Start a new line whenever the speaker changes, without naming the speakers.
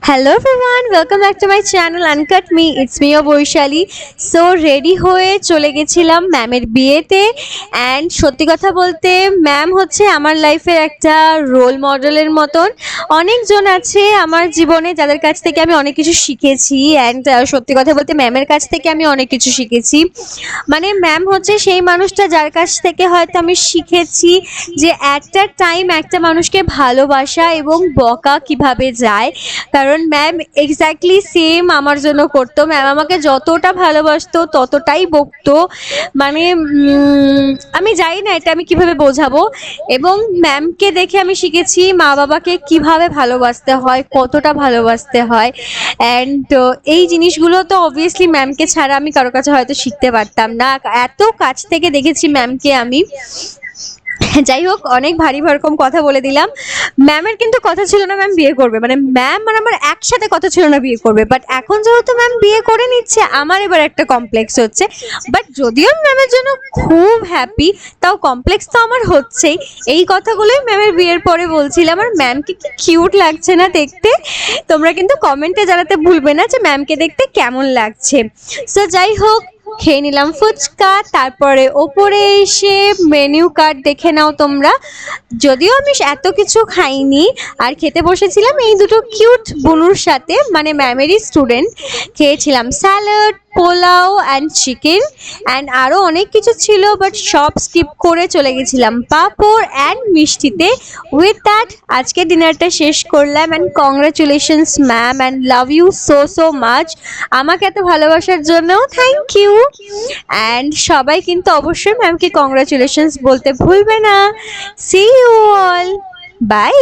Hello everyone, welcome back to my channel uncut me. It's me Baishali. So ready হয়ে চলে গেছিলাম ম্যামের বিয়েতে। অ্যান্ড সত্যি কথা বলতে ম্যাম হচ্ছে আমার লাইফের একটা রোল মডেলের মতন। অনেকজন আছে আমার জীবনে যাদের কাছ থেকে আমি অনেক কিছু শিখেছি। অ্যান্ড সত্যি কথা বলতে ম্যামের কাছ থেকে আমি অনেক কিছু শিখেছি। মানে ম্যাম হচ্ছে সেই মানুষটা যার কাছ থেকে হয়তো আমি শিখেছি যে একটা টাইম একটা মানুষকে ভালোবাসা এবং বকা কিভাবে যায়। কারণ ম্যাম এক্স্যাক্টলি সেম আমার জন্য করতো। ম্যাম আমাকে যতটা ভালোবাসতো ততটাই বকতো। মানে আমি জানি না এটা আমি কিভাবে বোঝাবো। এবং ম্যামকে দেখে আমি শিখেছি মা বাবাকে কিভাবে ভালোবাসতে হয়, কতটা ভালোবাসতে হয়। অ্যান্ড এই জিনিসগুলো তো অবভিয়াসলি ম্যামকে ছাড়া আমি কারো কাছে হয়তো শিখতে পারতাম না। এত কাছ থেকে দেখেছি ম্যামকে আমি। যাই হোক, অনেক ভারী ভরকম কথা বলে দিলাম। ম্যামের কিন্তু কথা ছিল না ম্যাম বিয়ে করবে, মানে ম্যাম আর আমার একসাথে কথা ছিল না বিয়ে করবে। বাট এখন যেহেতু ম্যাম বিয়ে করে নিচ্ছে, আমার এবার একটা কমপ্লেক্স হচ্ছে। বাট যদিও ম্যামের জন্য খুব হ্যাপি, তাও কমপ্লেক্স তো আমার হচ্ছেই। এই কথাগুলোই ম্যামের বিয়ের পরে বলছিলাম। আর ম্যামকে কি কিউট লাগছে না দেখতে। তোমরা কিন্তু কমেন্টে জানাতে ভুলবে না যে ম্যামকে দেখতে কেমন লাগছে। সো যাই হোক, খেয়ে নিলাম ফুচকা। তারপরে ওপরে এসে মেনু কার্ড দেখে নাও তোমরা। যদিও আমি এত কিছু খাইনি, আর খেতে বসেছিলাম এই দুটো কিউট বুনুর সাথে, মানে ম্যামেরই স্টুডেন্ট। খেয়েছিলাম salad, pulao and chicken and আরও অনেক কিছু ছিল, বাট সব স্কিপ করে চলে গেছিলাম পাঁপড় অ্যান্ড মিষ্টিতে। উইথ দ্যাট আজকে ডিনারটা শেষ করলাম। And congratulations ma'am, and love you so so much. আমাকে এত ভালোবাসার জন্য থ্যাংক ইউ। অ্যান্ড সবাই কিন্তু অবশ্যই ম্যামকে কংগ্রাচুলেশনস বলতে ভুলবে না। See you all, by.